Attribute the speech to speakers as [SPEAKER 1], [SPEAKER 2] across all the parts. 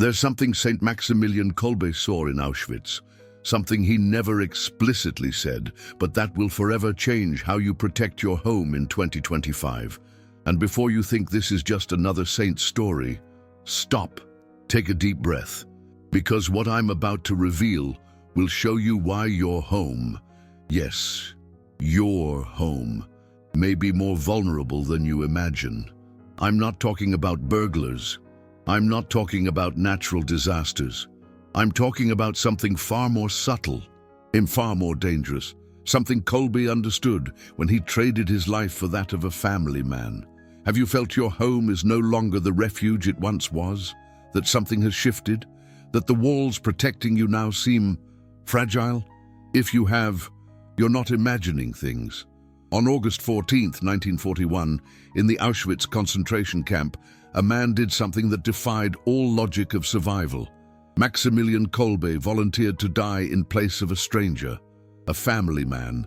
[SPEAKER 1] There's something St. Maximilian Kolbe saw in Auschwitz, something he never explicitly said, but that will forever change how you protect your home in 2025. And before you think this is just another saint's story, stop, take a deep breath, because what I'm about to reveal will show you why your home, yes, your home, may be more vulnerable than you imagine. I'm not talking about burglars. I'm not talking about natural disasters. I'm talking about something far more subtle and far more dangerous, something Kolbe understood when he traded his life for that of a family man. Have you felt your home is no longer the refuge it once was? That something has shifted? That the walls protecting you now seem fragile? If you have, you're not imagining things. On August 14th, 1941, in the Auschwitz concentration camp, a man did something that defied all logic of survival. Maximilian Kolbe volunteered to die in place of a stranger, a family man,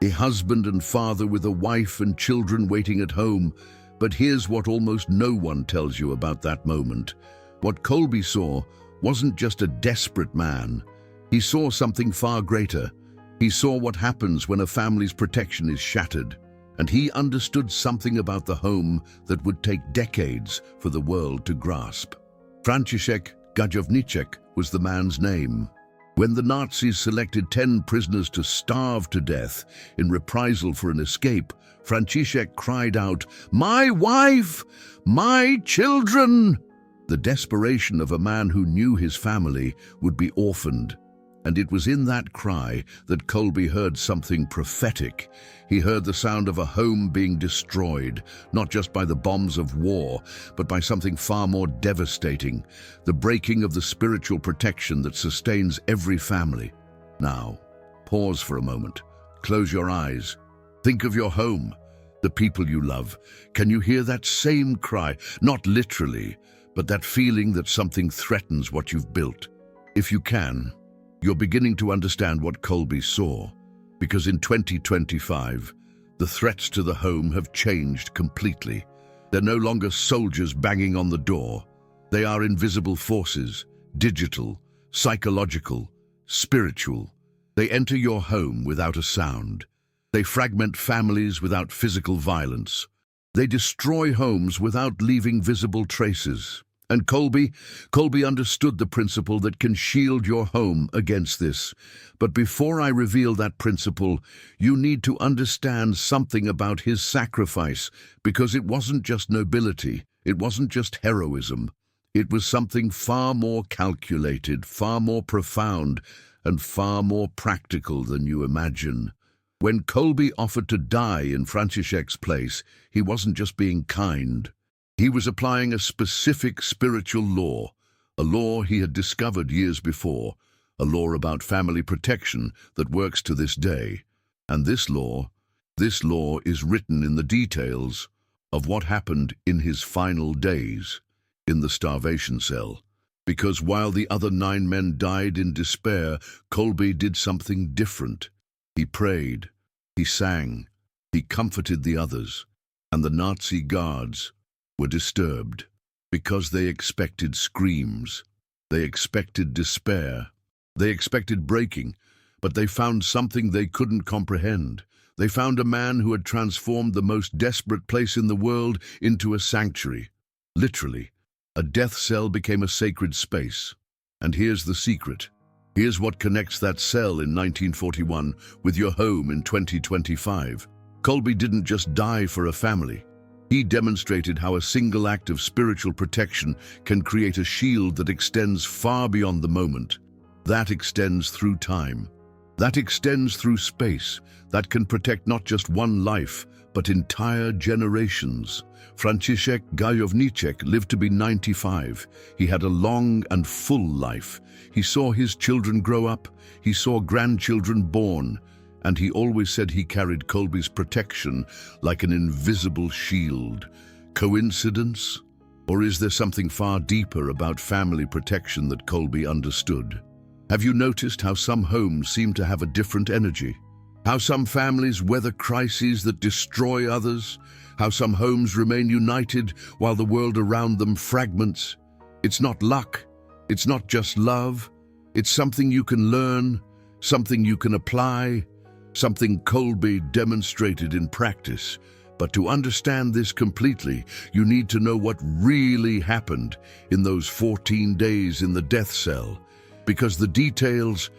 [SPEAKER 1] a husband and father with a wife and children waiting at home. But here's what almost no one tells you about that moment. What Kolbe saw wasn't just a desperate man. He saw something far greater. He saw what happens when a family's protection is shattered. And he understood something about the home that would take decades for the world to grasp. Franciszek Gajowniczek was the man's name. When the Nazis selected 10 prisoners to starve to death in reprisal for an escape, Franciszek cried out, "My wife! My children!" The desperation of a man who knew his family would be orphaned. And it was in that cry that Kolbe heard something prophetic. He heard the sound of a home being destroyed, not just by the bombs of war, but by something far more devastating, the breaking of the spiritual protection that sustains every family. Now, pause for a moment. Close your eyes. Think of your home, the people you love. Can you hear that same cry? Not literally, but that feeling that something threatens what you've built. If you can, you're beginning to understand what Kolbe saw, because in 2025, the threats to the home have changed completely. They're no longer soldiers banging on the door. They are invisible forces, digital, psychological, spiritual. They enter your home without a sound. They fragment families without physical violence. They destroy homes without leaving visible traces. And Kolbe understood the principle that can shield your home against this. But before I reveal that principle, you need to understand something about his sacrifice, because it wasn't just nobility, it wasn't just heroism. It was something far more calculated, far more profound, and far more practical than you imagine. When Kolbe offered to die in Franciszek's place, he wasn't just being kind. He was applying a specific spiritual law, a law he had discovered years before, a law about family protection that works to this day. And this law is written in the details of what happened in his final days in the starvation cell. Because while the other 9 men died in despair, Kolbe did something different. He prayed, he sang, he comforted the others, and the Nazi guards were disturbed because they expected screams, they expected despair, they expected breaking, but they found something they couldn't comprehend. They found a man who had transformed the most desperate place in the world into a sanctuary. Literally, a death cell became a sacred space. And here's the secret. Here's what connects that cell in 1941 with your home in 2025. Kolbe didn't just die for a family. He demonstrated how a single act of spiritual protection can create a shield that extends far beyond the moment. That extends through time. That extends through space. That can protect not just one life, but entire generations. Franciszek Gajowniczek lived to be 95. He had a long and full life. He saw his children grow up. He saw grandchildren born. And he always said he carried Kolbe's protection like an invisible shield. Coincidence? Or is there something far deeper about family protection that Kolbe understood? Have you noticed how some homes seem to have a different energy? How some families weather crises that destroy others? How some homes remain united while the world around them fragments? It's not luck. It's not just love, it's something you can learn, something you can apply, something Kolbe demonstrated in practice. But to understand this completely, you need to know what really happened in those 14 days in the death cell, because the details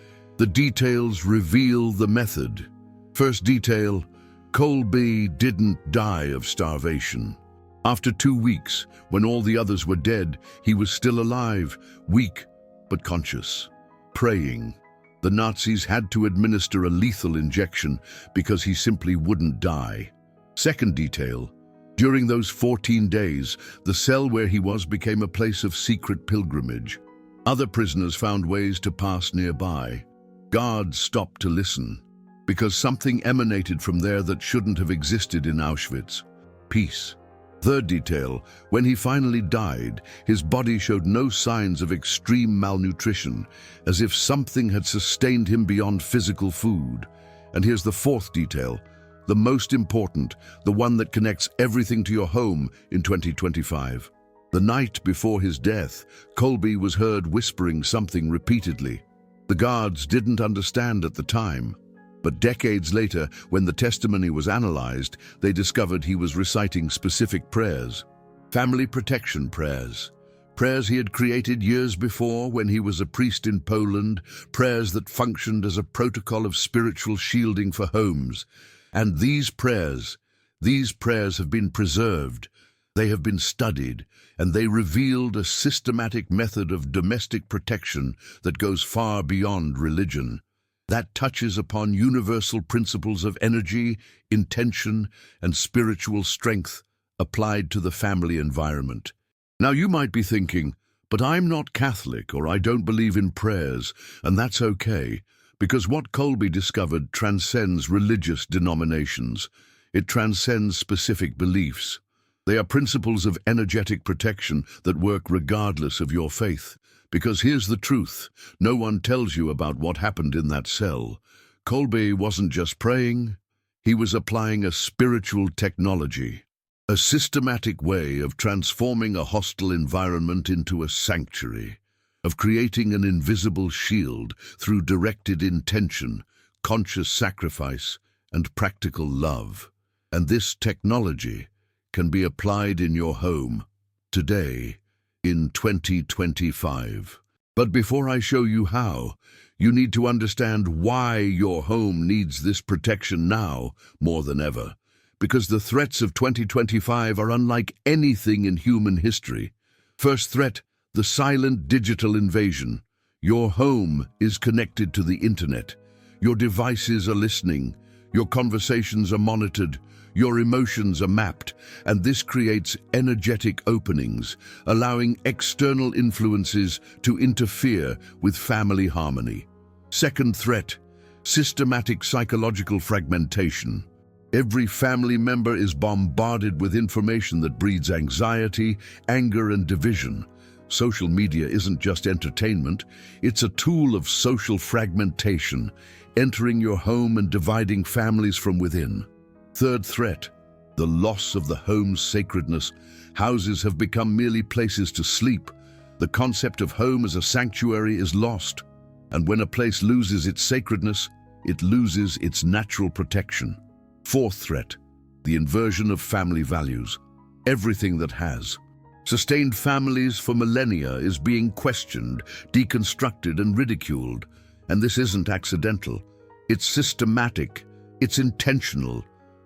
[SPEAKER 1] reveal the method. First detail, Kolbe didn't die of starvation. After 2 weeks, when all the others were dead, he was still alive, weak but conscious, praying. The Nazis had to administer a lethal injection because he simply wouldn't die. Second detail, during those 14 days, the cell where he was became a place of secret pilgrimage. Other prisoners found ways to pass nearby. Guards stopped to listen, because something emanated from there that shouldn't have existed in Auschwitz: peace. Third detail, when he finally died, his body showed no signs of extreme malnutrition, as if something had sustained him beyond physical food. And here's the fourth detail, the most important, the one that connects everything to your home in 2025. The night before his death, Kolbe was heard whispering something repeatedly. The guards didn't understand at the time, but decades later, when the testimony was analyzed, they discovered he was reciting specific prayers. Family protection prayers. Prayers he had created years before when he was a priest in Poland, prayers that functioned as a protocol of spiritual shielding for homes. And these prayers have been preserved. They have been studied, and they revealed a systematic method of domestic protection that goes far beyond religion, that touches upon universal principles of energy, intention, and spiritual strength applied to the family environment. Now you might be thinking, but I'm not Catholic or I don't believe in prayers, and that's okay, because what Kolbe discovered transcends religious denominations. It transcends specific beliefs. They are principles of energetic protection that work regardless of your faith. Because here's the truth, no one tells you about what happened in that cell. Kolbe wasn't just praying, he was applying a spiritual technology, a systematic way of transforming a hostile environment into a sanctuary, of creating an invisible shield through directed intention, conscious sacrifice, and practical love. And this technology can be applied in your home today, in 2025. But before I show you how, you need to understand why your home needs this protection now more than ever. Because the threats of 2025 are unlike anything in human history. First threat, the silent digital invasion. Your home is connected to the internet. Your devices are listening. Your conversations are monitored. Your emotions are mapped, and this creates energetic openings, allowing external influences to interfere with family harmony. Second threat, systematic psychological fragmentation. Every family member is bombarded with information that breeds anxiety, anger, and division. Social media isn't just entertainment, it's a tool of social fragmentation, entering your home and dividing families from within. Third threat, the loss of the home's sacredness. Houses have become merely places to sleep. The concept of home as a sanctuary is lost. And when a place loses its sacredness, it loses its natural protection. Fourth threat, the inversion of family values. Everything that has sustained families for millennia is being questioned, deconstructed, and ridiculed. And this isn't accidental. It's systematic. It's intentional.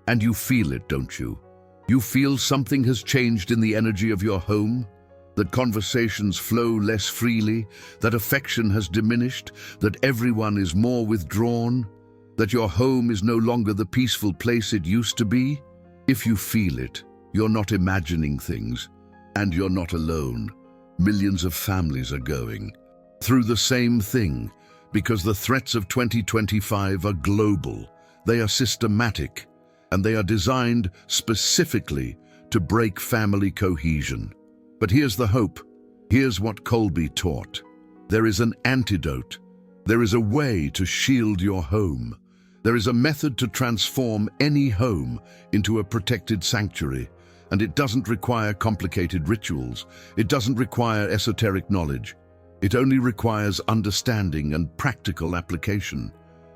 [SPEAKER 1] And you feel it, don't you? You feel something has changed in the energy of your home? That conversations flow less freely? That affection has diminished? That everyone is more withdrawn? That your home is no longer the peaceful place it used to be? If you feel it, you're not imagining things. And you're not alone. Millions of families are going through the same thing, because the threats of 2025 are global. They are systematic. And they are designed specifically to break family cohesion. But here's the hope. Here's what Kolbe taught. There is an antidote. There is a way to shield your home. There is a method to transform any home into a protected sanctuary. And it doesn't require complicated rituals. It doesn't require esoteric knowledge. It only requires understanding and practical application.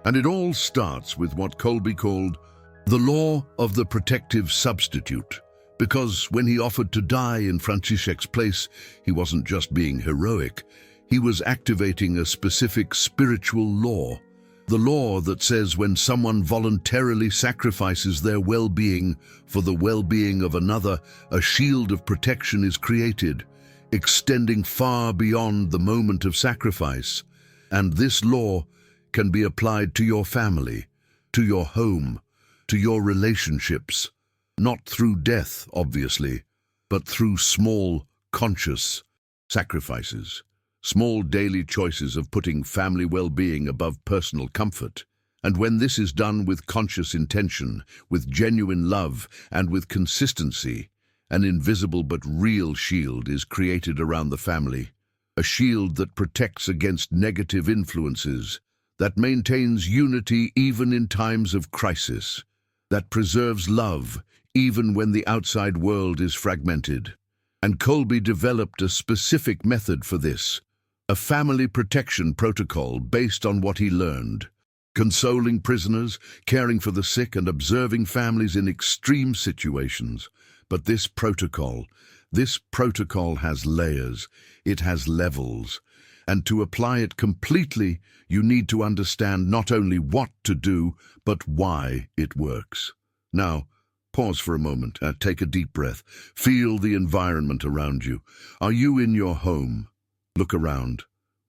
[SPEAKER 1] And it all starts with what Kolbe called the law of the protective substitute. Because when he offered to die in Franciszek's place, he wasn't just being heroic, he was activating a specific spiritual law. The law that says when someone voluntarily sacrifices their well-being for the well-being of another, a shield of protection is created, extending far beyond the moment of sacrifice. And this law can be applied to your family, to your home, to your relationships, not through death, obviously, but through small, conscious sacrifices. Small daily choices of putting family well-being above personal comfort. And when this is done with conscious intention, with genuine love, and with consistency, an invisible but real shield is created around the family. A shield that protects against negative influences, that maintains unity even in times of crisis, that preserves love even when the outside world is fragmented. And Kolbe developed a specific method for this. A family protection protocol based on what he learned. Consoling prisoners, caring for the sick, and observing families in extreme situations. But this protocol has layers, it has levels. And to apply it completely, you need to understand not only what to do, but why it works. Now, pause for a moment, take a deep breath. Feel the environment around you. Are you in your home? Look around,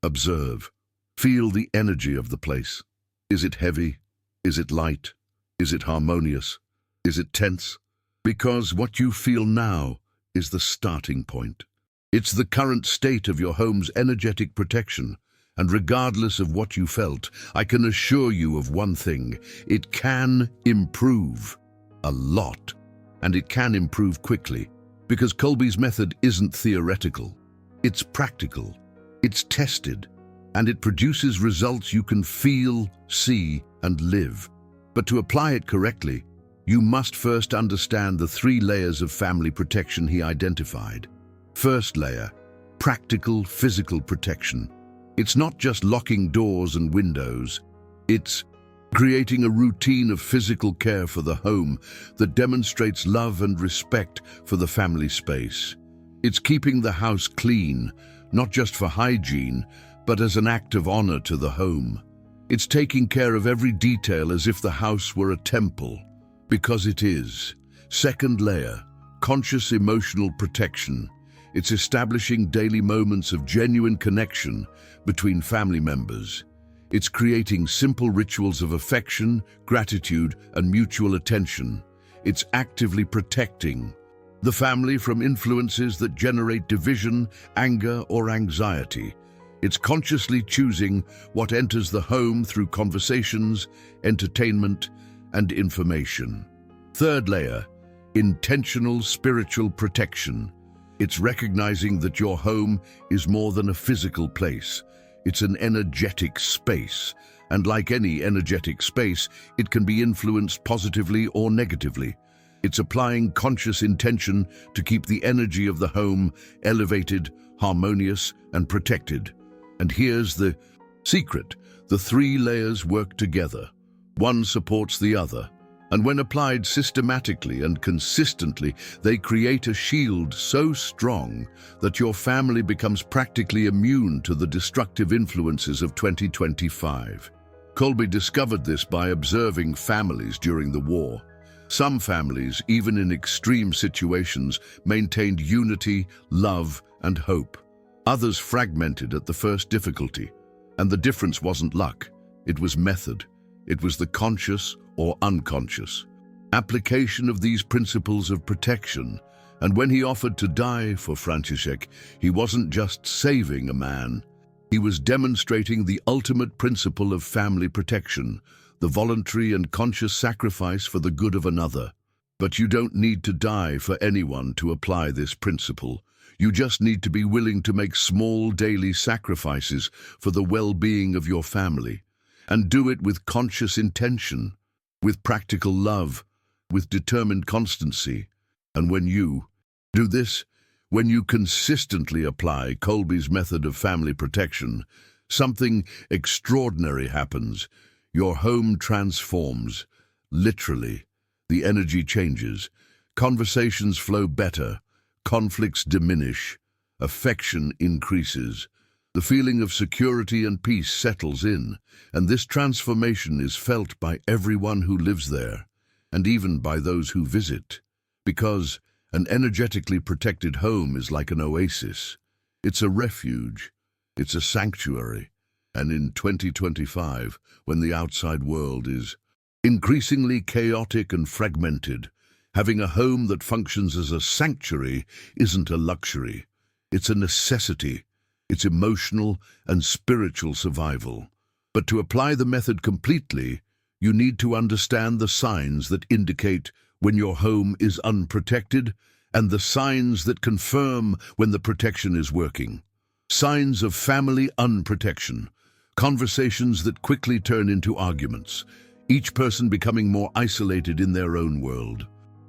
[SPEAKER 1] observe, feel the energy of the place. Is it heavy? Is it light? Is it harmonious? Is it tense? Because what you feel now is the starting point. It's the current state of your home's energetic protection, and regardless of what you felt, I can assure you of one thing: it can improve a lot, and it can improve quickly, because Kolbe's method isn't theoretical. It's practical, it's tested, and it produces results you can feel, see, and live. But to apply it correctly, you must first understand the 3 layers of family protection he identified. First layer, practical physical protection. It's not just locking doors and windows, it's creating a routine of physical care for the home that demonstrates love and respect for the family space. It's keeping the house clean, not just for hygiene, but as an act of honor to the home. It's taking care of every detail as if the house were a temple, because it is. Second layer, conscious emotional protection. It's establishing daily moments of genuine connection between family members. It's creating simple rituals of affection, gratitude, and mutual attention. It's actively protecting the family from influences that generate division, anger, or anxiety. It's consciously choosing what enters the home through conversations, entertainment, and information. Third layer, intentional spiritual protection. It's recognizing that your home is more than a physical place. It's an energetic space, and like any energetic space, it can be influenced positively or negatively. It's applying conscious intention to keep the energy of the home elevated, harmonious, and protected. And here's the secret: the 3 layers work together. One supports the other, and when applied systematically and consistently, they create a shield so strong that your family becomes practically immune to the destructive influences of 2025. Kolbe discovered this by observing families during the war. Some families, even in extreme situations, maintained unity, love, and hope. Others fragmented at the first difficulty. And the difference wasn't luck, it was method. It was the conscious or unconscious application of these principles of protection. And when he offered to die for Franciszek, he wasn't just saving a man. He was demonstrating the ultimate principle of family protection, the voluntary and conscious sacrifice for the good of another. But you don't need to die for anyone to apply this principle. You just need to be willing to make small daily sacrifices for the well-being of your family, and do it with conscious intention, with practical love, with determined constancy. And when you do this, When you consistently apply Kolbe's method of family protection, something extraordinary happens. Your home transforms, literally. The energy changes, conversations flow better, conflicts diminish, affection increases. The feeling of security and peace settles in, and this transformation is felt by everyone who lives there, and even by those who visit, because an energetically protected home is like an oasis. It's a refuge, it's a sanctuary, and in 2025, when the outside world is increasingly chaotic and fragmented, having a home that functions as a sanctuary isn't a luxury, it's a necessity. It's emotional and spiritual survival. But to apply the method completely, you need to understand the signs that indicate when your home is unprotected and the signs that confirm when the protection is working. Signs of family unprotection, conversations that quickly turn into arguments, each person becoming more isolated in their own world.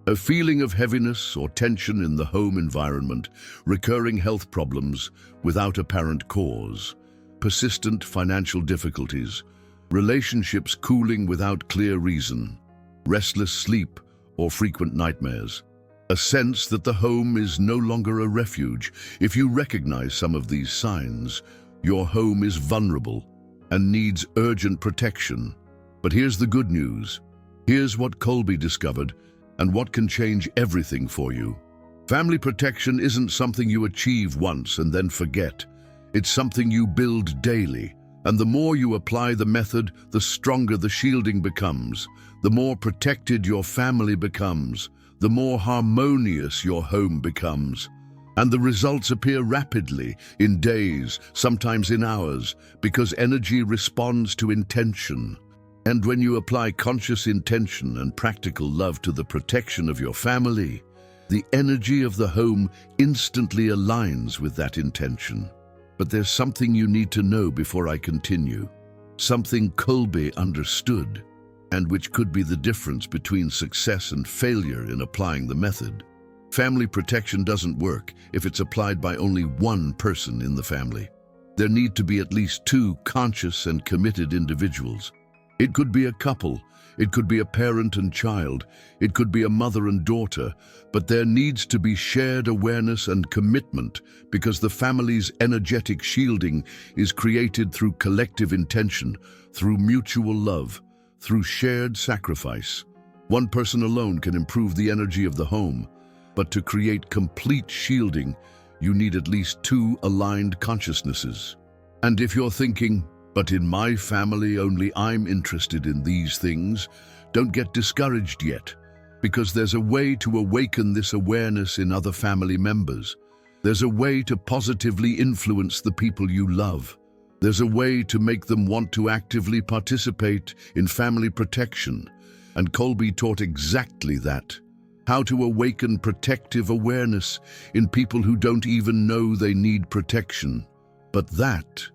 [SPEAKER 1] A feeling of heaviness or tension in the home environment, recurring health problems without apparent cause, persistent financial difficulties, relationships cooling without clear reason, restless sleep or frequent nightmares. A sense that the home is no longer a refuge. If you recognize some of these signs, your home is vulnerable and needs urgent protection. But here's the good news. Here's what Kolbe discovered and what can change everything for you. Family protection isn't something you achieve once and then forget. It's something you build daily. And the more you apply the method, the stronger the shielding becomes. The more protected your family becomes. The more harmonious your home becomes. And the results appear rapidly, in days, sometimes in hours, because energy responds to intention. And when you apply conscious intention and practical love to the protection of your family, the energy of the home instantly aligns with that intention. But there's something you need to know before I continue. Something Kolbe understood, and which could be the difference between success and failure in applying the method. Family protection doesn't work if it's applied by only one person in the family. There need to be at least two conscious and committed individuals. It could be a couple, it could be a parent and child, it could be a mother and daughter, but there needs to be shared awareness and commitment because the family's energetic shielding is created through collective intention, through mutual love, through shared sacrifice. One person alone can improve the energy of the home, but to create complete shielding, you need at least two aligned consciousnesses. And if you're thinking, but in my family only I'm interested in these things, don't get discouraged yet, because there's a way to awaken this awareness in other family members. There's a way to positively influence the people you love. There's a way to make them want to actively participate in family protection. And Kolbe taught exactly that. How to awaken protective awareness in people who don't even know they need protection. But that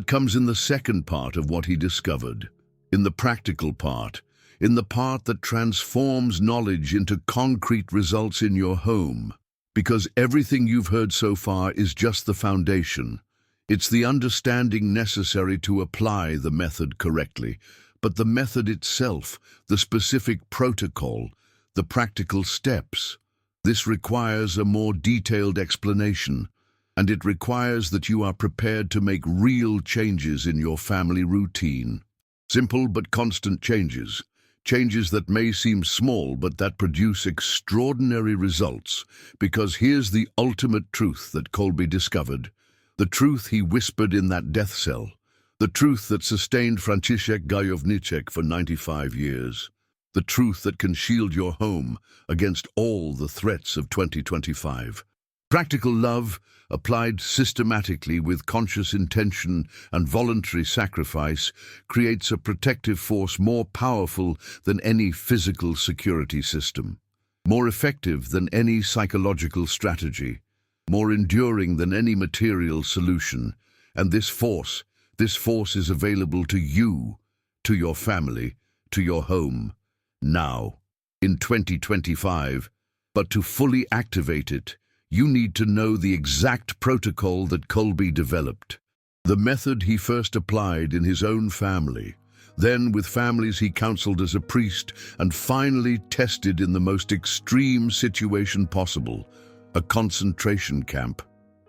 [SPEAKER 1] comes in the second part of what he discovered, in the practical part, in the part that transforms knowledge into concrete results in your home. Because everything you've heard so far is just the foundation. It's the understanding necessary to apply the method correctly, but the method itself, the specific protocol, the practical steps, this requires a more detailed explanation. And it requires that you are prepared to make real changes in your family routine. Simple but constant changes. Changes that may seem small but that produce extraordinary results. Because here's the ultimate truth that Kolbe discovered. The truth he whispered in that death cell. The truth that sustained Franciszek Gajowniczek for 95 years. The truth that can shield your home against all the threats of 2025. Practical love, applied systematically with conscious intention and voluntary sacrifice, creates a protective force more powerful than any physical security system, more effective than any psychological strategy, more enduring than any material solution. And this force is available to you, to your family, to your home, now, in 2025. But to fully activate it, you need to know the exact protocol that Kolbe developed. The method he first applied in his own family, then with families he counseled as a priest, and finally tested in the most extreme situation possible, a concentration camp.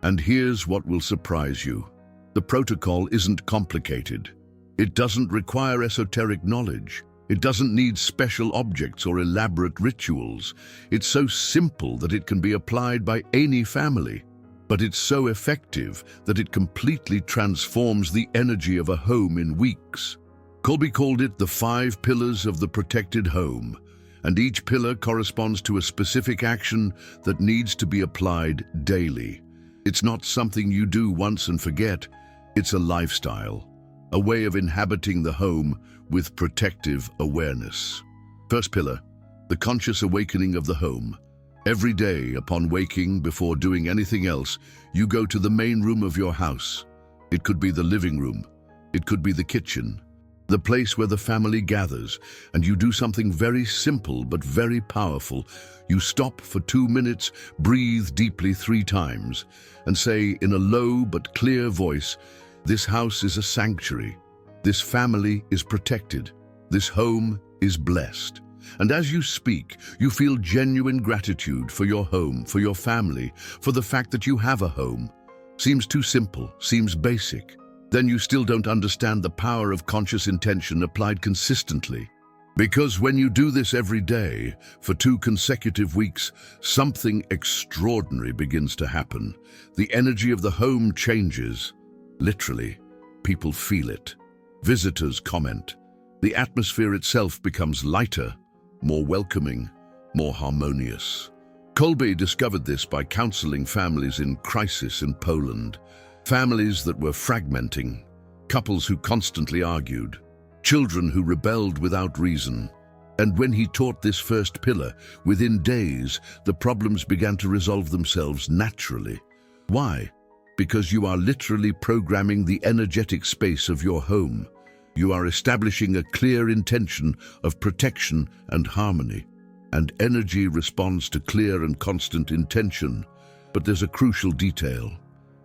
[SPEAKER 1] And here's what will surprise you. The protocol isn't complicated. It doesn't require esoteric knowledge. It doesn't need special objects or elaborate rituals. It's so simple that it can be applied by any family. But it's so effective that it completely transforms the energy of a home in weeks. Kolbe called it the 5 pillars of the protected home, and each pillar corresponds to a specific action that needs to be applied daily. It's not something you do once and forget. It's a lifestyle, a way of inhabiting the home with protective awareness. First pillar, the conscious awakening of the home. Every day, upon waking, before doing anything else, you go to the main room of your house. It could be the living room. It could be the kitchen, the place where the family gathers, and you do something very simple but very powerful. You stop for 2 minutes, breathe deeply 3 times, and say in a low but clear voice, "This house is a sanctuary. This family is protected. This home is blessed." And as you speak, you feel genuine gratitude for your home, for your family, for the fact that you have a home. Seems too simple, seems basic. Then you still don't understand the power of conscious intention applied consistently. Because when you do this every day, for 2 consecutive weeks, something extraordinary begins to happen. The energy of the home changes. Literally, people feel it. Visitors comment. The atmosphere itself becomes lighter, more welcoming, more harmonious. Kolbe discovered this by counseling families in crisis in Poland. Families that were fragmenting, couples who constantly argued, children who rebelled without reason. And when he taught this first pillar, within days, the problems began to resolve themselves naturally. Why? Because you are literally programming the energetic space of your home. You are establishing a clear intention of protection and harmony. And energy responds to clear and constant intention. But there's a crucial detail.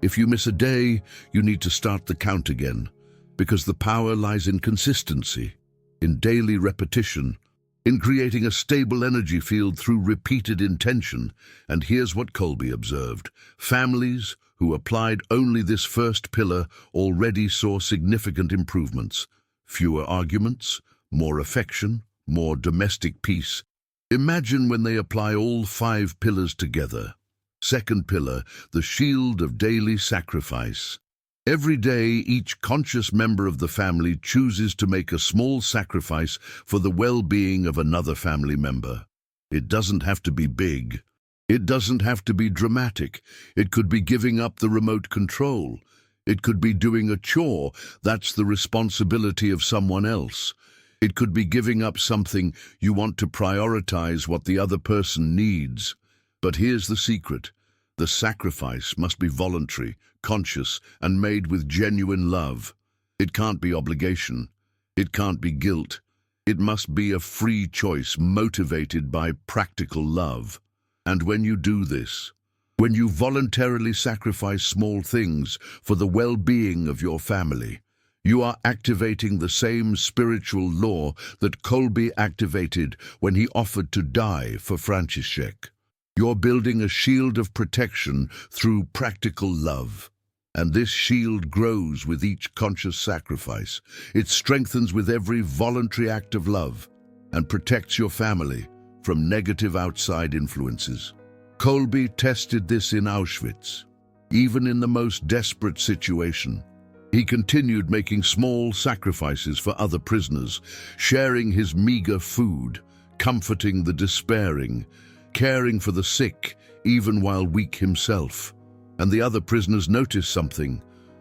[SPEAKER 1] If you miss a day, you need to start the count again, because the power lies in consistency, in daily repetition, in creating a stable energy field through repeated intention. And here's what Kolbe observed. Families who applied only this first pillar already saw significant improvements. Fewer arguments, more affection, more domestic peace. Imagine when they apply all 5 pillars together. Second pillar, the shield of daily sacrifice. Every day, each conscious member of the family chooses to make a small sacrifice for the well-being of another family member. It doesn't have to be big. It doesn't have to be dramatic. It could be giving up the remote control. It could be doing a chore. That's the responsibility of someone else. It could be giving up something you want to prioritize what the other person needs. But here's the secret. The sacrifice must be voluntary, conscious, and made with genuine love. It can't be obligation. It can't be guilt. It must be a free choice motivated by practical love. And when you do this, when you voluntarily sacrifice small things for the well-being of your family, you are activating the same spiritual law that Kolbe activated when he offered to die for Franciszek. You're building a shield of protection through practical love. And this shield grows with each conscious sacrifice. It strengthens with every voluntary act of love and protects your family from negative outside influences. Kolbe tested this in Auschwitz. Even in the most desperate situation, he continued making small sacrifices for other prisoners, sharing his meager food, comforting the despairing, caring for the sick, even while weak himself. And the other prisoners noticed something.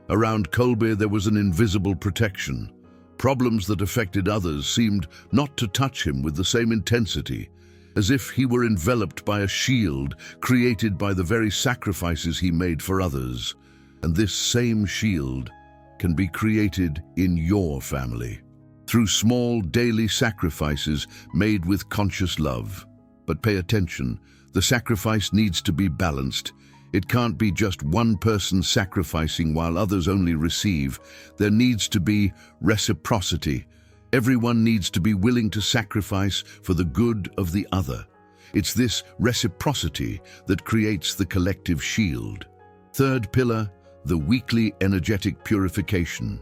[SPEAKER 1] Around Kolbe there was an invisible protection. Problems that affected others seemed not to touch him with the same intensity, as if he were enveloped by a shield created by the very sacrifices he made for others. And this same shield can be created in your family, through small daily sacrifices made with conscious love. But pay attention, The sacrifice needs to be balanced. It can't be just one person sacrificing while others only receive. There needs to be reciprocity. Everyone needs to be willing to sacrifice for the good of the other. It's this reciprocity that creates the collective shield. Third pillar, the weekly energetic purification.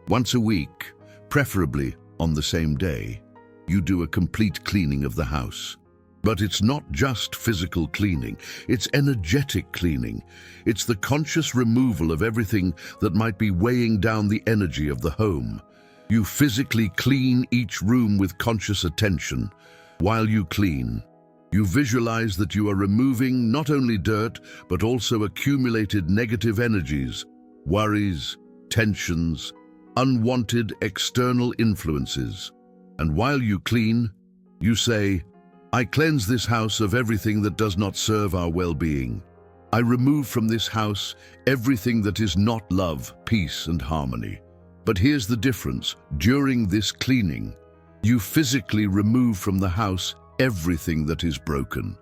[SPEAKER 1] Once a week, preferably on the same day, you do a complete cleaning of the house. But it's not just physical cleaning, it's energetic cleaning. It's the conscious removal of everything that might be weighing down the energy of the home. You physically clean each room with conscious attention. While you clean, you visualize that you are removing not only dirt, but also accumulated negative energies, worries, tensions, unwanted external influences. And while you clean, you say, I cleanse this house of everything that does not serve our well-being. I remove from this house everything that is not love, peace, and harmony. But here's the difference. During this cleaning, you physically remove from the house everything that is broken,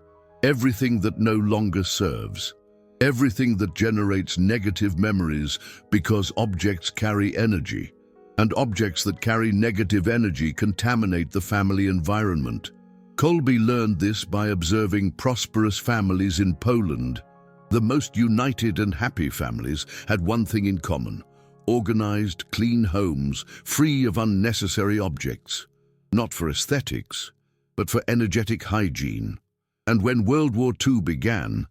[SPEAKER 1] everything that no longer serves, everything that generates negative memories, because objects carry energy, and objects that carry negative energy contaminate the family environment. Kolbe learned this by observing prosperous families in Poland. The most united and happy families had one thing in common: organized, clean homes, free of unnecessary objects, not for aesthetics, but for energetic hygiene. And when World War II began,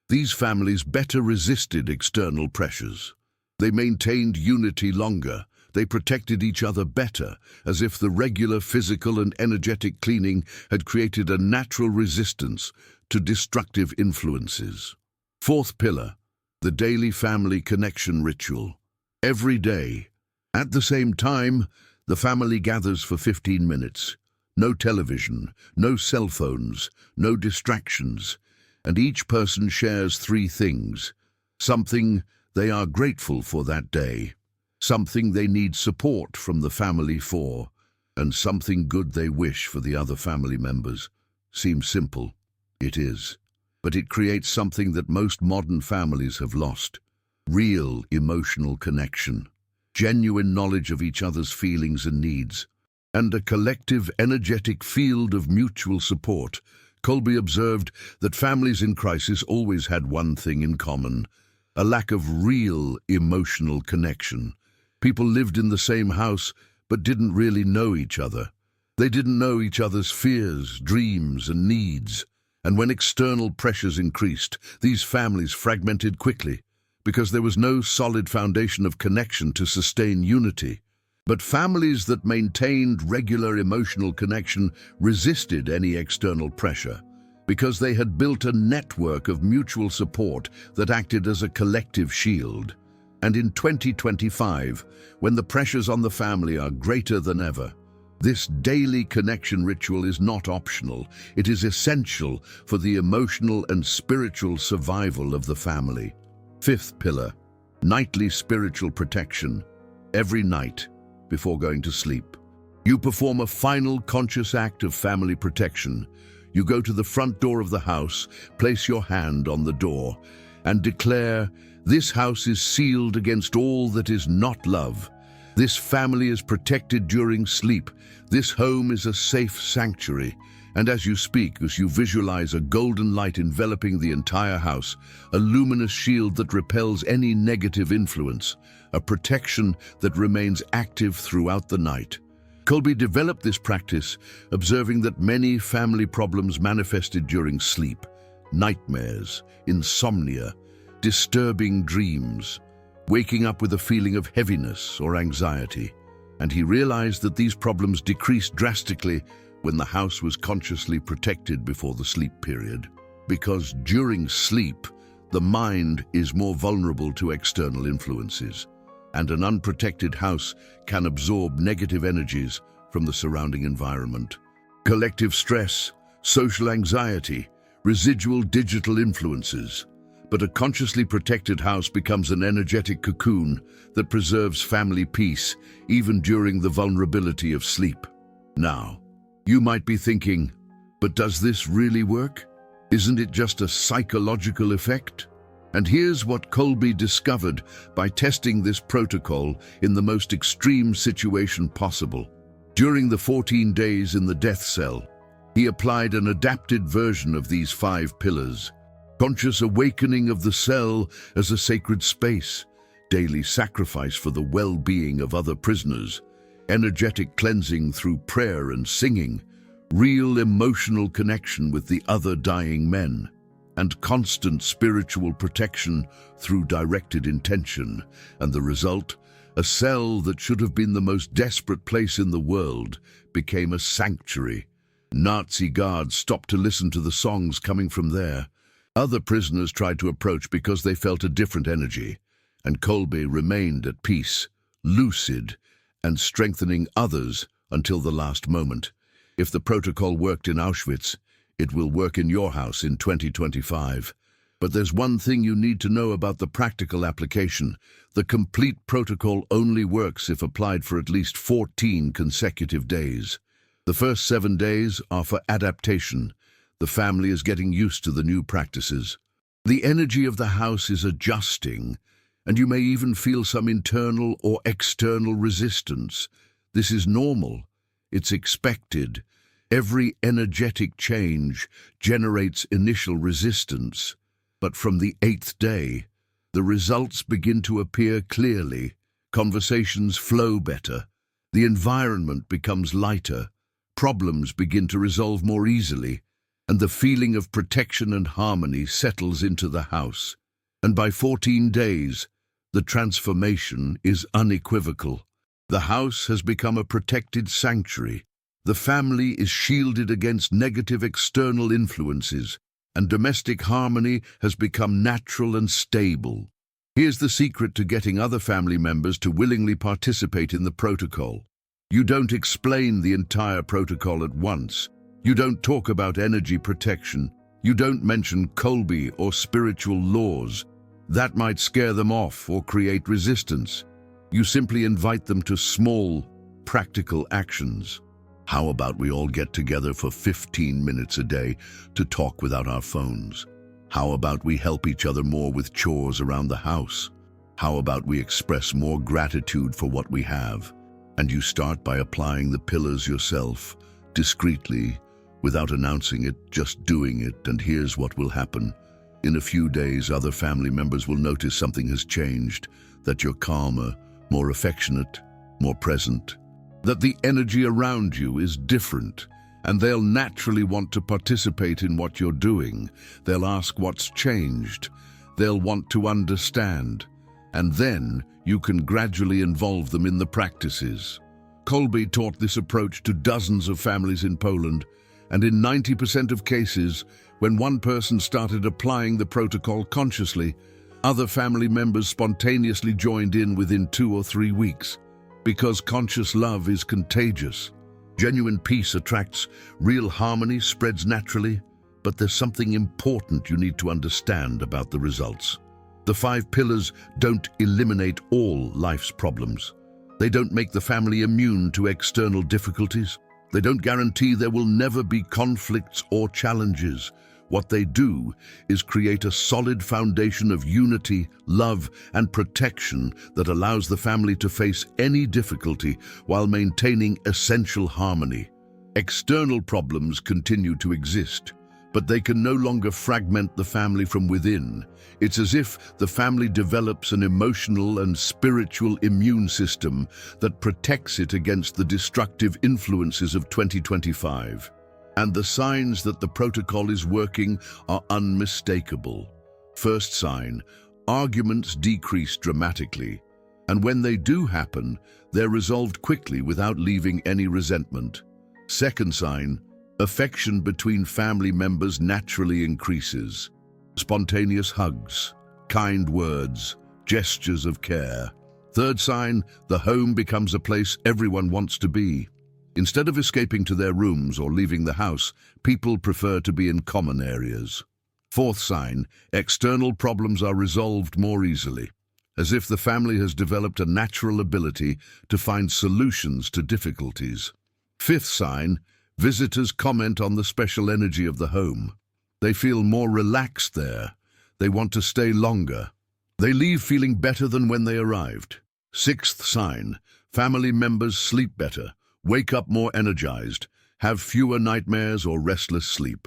[SPEAKER 1] these families better resisted external pressures. They maintained unity longer. They protected each other better, as if the regular physical and energetic cleaning had created a natural resistance to destructive influences. Fourth pillar, the daily family connection ritual. Every day, at the same time, the family gathers for 15 minutes. No television, no cell phones, no distractions, and each person shares 3 things: something they are grateful for that day, something they need support from the family for, and something good they wish for the other family members. Seems simple. It is. But it creates something that most modern families have lost: real emotional connection, genuine knowledge of each other's feelings and needs, and a collective energetic field of mutual support. Kolbe observed that families in crisis always had one thing in common: a lack of real emotional connection. People lived in the same house, but didn't really know each other. They didn't know each other's fears, dreams, and needs. And when external pressures increased, these families fragmented quickly, because there was no solid foundation of connection to sustain unity. But families that maintained regular emotional connection resisted any external pressure, because they had built a network of mutual support that acted as a collective shield. And in 2025, when the pressures on the family are greater than ever, this daily connection ritual is not optional. It is essential for the emotional and spiritual survival of the family. Fifth pillar, nightly spiritual protection. Every night, before going to sleep, you perform a final conscious act of family protection. You go to the front door of the house, place your hand on the door, and declare, "This house is sealed against all that is not love. This family is protected during sleep. This home is a safe sanctuary." And as you speak, as you visualize a golden light enveloping the entire house, a luminous shield that repels any negative influence, a protection that remains active throughout the night. Kolbe developed this practice, observing that many family problems manifested during sleep: nightmares, insomnia, disturbing dreams, waking up with a feeling of heaviness or anxiety. And he realized that these problems decreased drastically when the house was consciously protected before the sleep period. Because during sleep, the mind is more vulnerable to external influences, and an unprotected house can absorb negative energies from the surrounding environment. Collective stress, social anxiety, residual digital influences. But a consciously protected house becomes an energetic cocoon that preserves family peace even during the vulnerability of sleep. Now, you might be thinking, but does this really work? Isn't it just a psychological effect? And here's what Kolbe discovered by testing this protocol in the most extreme situation possible. During the 14 days in the death cell, he applied an adapted version of these 5 pillars: conscious awakening of the cell as a sacred space, daily sacrifice for the well-being of other prisoners, energetic cleansing through prayer and singing, real emotional connection with the other dying men, and constant spiritual protection through directed intention. And the result? A cell that should have been the most desperate place in the world became a sanctuary. Nazi guards stopped to listen to the songs coming from there. Other prisoners tried to approach because they felt a different energy, and Kolbe remained at peace, lucid, and strengthening others until the last moment. If the protocol worked in Auschwitz, it will work in your house in 2025. But there's one thing you need to know about the practical application. The complete protocol only works if applied for at least 14 consecutive days. The first 7 days are for adaptation. The family is getting used to the new practices. The energy of the house is adjusting, and you may even feel some internal or external resistance. This is normal. It's expected. Every energetic change generates initial resistance. But from the 8th day, the results begin to appear clearly. Conversations flow better. The environment becomes lighter. Problems begin to resolve more easily, and the feeling of protection and harmony settles into the house. And by 14 days, the transformation is unequivocal. The house has become a protected sanctuary. The family is shielded against negative external influences, and domestic harmony has become natural and stable. Here's the secret to getting other family members to willingly participate in the protocol. You don't explain the entire protocol at once. You don't talk about energy protection. You don't mention Kolbe or spiritual laws. That might scare them off or create resistance. You simply invite them to small, practical actions. How about we all get together for 15 minutes a day to talk without our phones? How about we help each other more with chores around the house? How about we express more gratitude for what we have? And you start by applying the pillars yourself, discreetly, without announcing it, just doing it, and here's what will happen. In a few days, other family members will notice something has changed, that you're calmer, more affectionate, more present, that the energy around you is different, and they'll naturally want to participate in what you're doing. They'll ask what's changed. They'll want to understand. And then you can gradually involve them in the practices. Kolbe taught this approach to dozens of families in Poland, and in 90% of cases, when one person started applying the protocol consciously, other family members spontaneously joined in within 2 or 3 weeks. Because conscious love is contagious. Genuine peace attracts, real harmony spreads naturally, but there's something important you need to understand about the results. The 5 pillars don't eliminate all life's problems. They don't make the family immune to external difficulties. They don't guarantee there will never be conflicts or challenges. What they do is create a solid foundation of unity, love, and protection that allows the family to face any difficulty while maintaining essential harmony. External problems continue to exist, but they can no longer fragment the family from within. It's as if the family develops an emotional and spiritual immune system that protects it against the destructive influences of 2025. And the signs that the protocol is working are unmistakable. First sign, arguments decrease dramatically. And when they do happen, they're resolved quickly without leaving any resentment. Second sign, affection between family members naturally increases. Spontaneous hugs, kind words, gestures of care. Third sign, the home becomes a place everyone wants to be. Instead of escaping to their rooms or leaving the house, people prefer to be in common areas. Fourth sign, external problems are resolved more easily, as if the family has developed a natural ability to find solutions to difficulties. Fifth sign, visitors comment on the special energy of the home. They feel more relaxed there. They want to stay longer. They leave feeling better than when they arrived. Sixth sign, family members sleep better, wake up more energized, have fewer nightmares or restless sleep.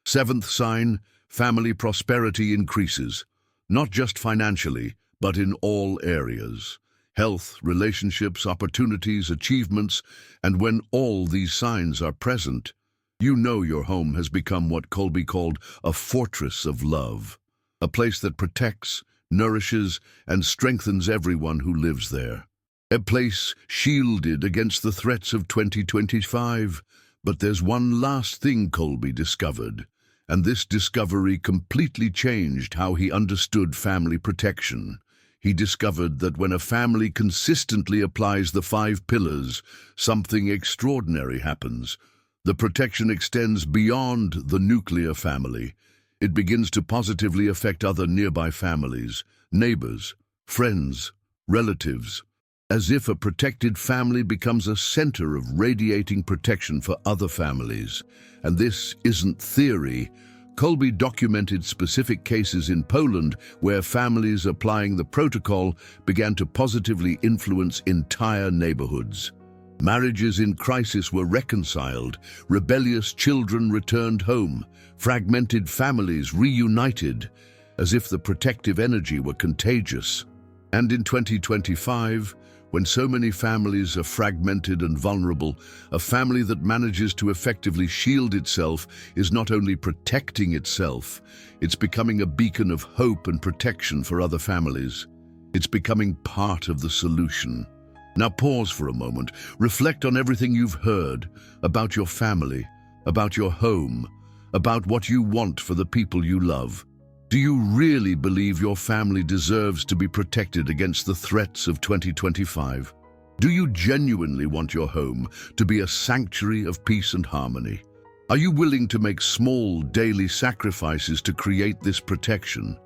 [SPEAKER 1] Seventh sign, family prosperity increases, not just financially, but in all areas. Health, relationships, opportunities, achievements, and when all these signs are present, you know your home has become what Kolbe called a fortress of love, a place that protects, nourishes, and strengthens everyone who lives there. A place shielded against the threats of 2025. But there's one last thing Kolbe discovered, and this discovery completely changed how he understood family protection. He discovered that when a family consistently applies the 5 pillars, something extraordinary happens. The protection extends beyond the nuclear family. It begins to positively affect other nearby families, neighbors, friends, relatives, as if a protected family becomes a center of radiating protection for other families. And this isn't theory. Kolbe documented specific cases in Poland where families applying the protocol began to positively influence entire neighborhoods. Marriages in crisis were reconciled, rebellious children returned home, fragmented families reunited, as if the protective energy were contagious. And in 2025, when so many families are fragmented and vulnerable, a family that manages to effectively shield itself is not only protecting itself, it's becoming a beacon of hope and protection for other families. It's becoming part of the solution. Now pause for a moment, reflect on everything you've heard about your family, about your home, about what you want for the people you love. Do you really believe your family deserves to be protected against the threats of 2025? Do you genuinely want your home to be a sanctuary of peace and harmony? Are you willing to make small daily sacrifices to create this protection?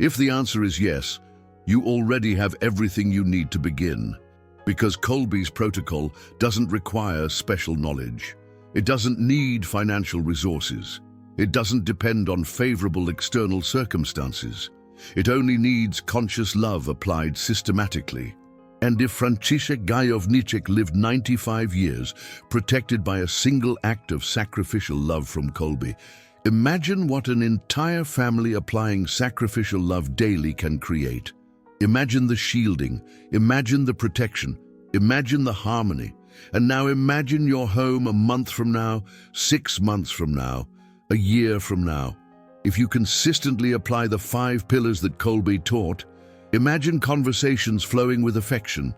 [SPEAKER 1] If the answer is yes, you already have everything you need to begin. Because Kolbe's protocol doesn't require special knowledge. It doesn't need financial resources. It doesn't depend on favorable external circumstances. It only needs conscious love applied systematically. And if Franciszek Gajowniczek lived 95 years, protected by a single act of sacrificial love from Kolbe, imagine what an entire family applying sacrificial love daily can create. Imagine the shielding, imagine the protection, imagine the harmony. And now imagine your home a month from now, 6 months from now, a year from now. If you consistently apply the 5 pillars that Kolbe taught, imagine conversations flowing with affection.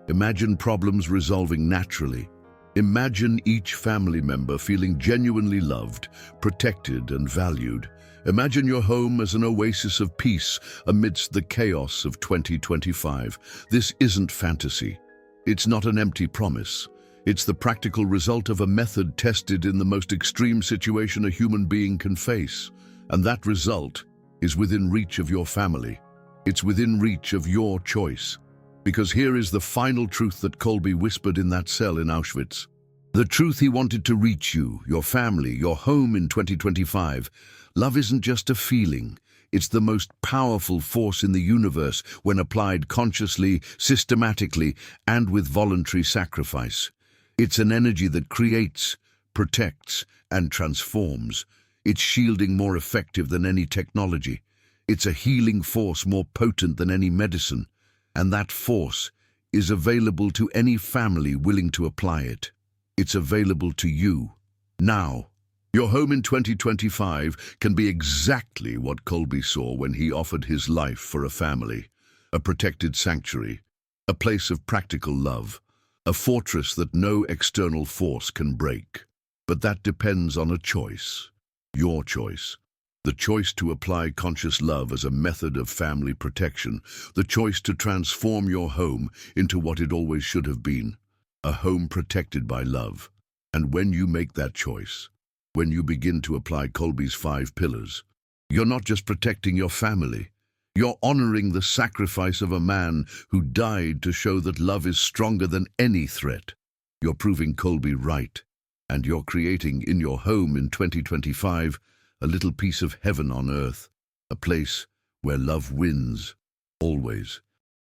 [SPEAKER 1] Imagine problems resolving naturally. Imagine each family member feeling genuinely loved, protected, and valued. Imagine your home as an oasis of peace amidst the chaos of 2025. This isn't fantasy. It's not an empty promise. It's the practical result of a method tested in the most extreme situation a human being can face. And that result is within reach of your family. It's within reach of your choice. Because here is the final truth that Kolbe whispered in that cell in Auschwitz. The truth he wanted to reach you, your family, your home in 2025. Love isn't just a feeling. It's the most powerful force in the universe when applied consciously, systematically, and with voluntary sacrifice. It's an energy that creates, protects, and transforms. It's shielding more effective than any technology. It's a healing force more potent than any medicine. And that force is available to any family willing to apply it. It's available to you, now. Your home in 2025 can be exactly what Kolbe saw when he offered his life for a family. A protected sanctuary, a place of practical love, a fortress that no external force can break. But that depends on a choice. Your choice. The choice to apply conscious love as a method of family protection. The choice to transform your home into what it always should have been. A home protected by love. And when you make that choice, when you begin to apply Kolbe's 5 pillars, you're not just protecting your family. You're honoring the sacrifice of a man who died to show that love is stronger than any threat. You're proving Kolbe right, and you're creating in your home in 2025 a little piece of heaven on earth, a place where love wins, always.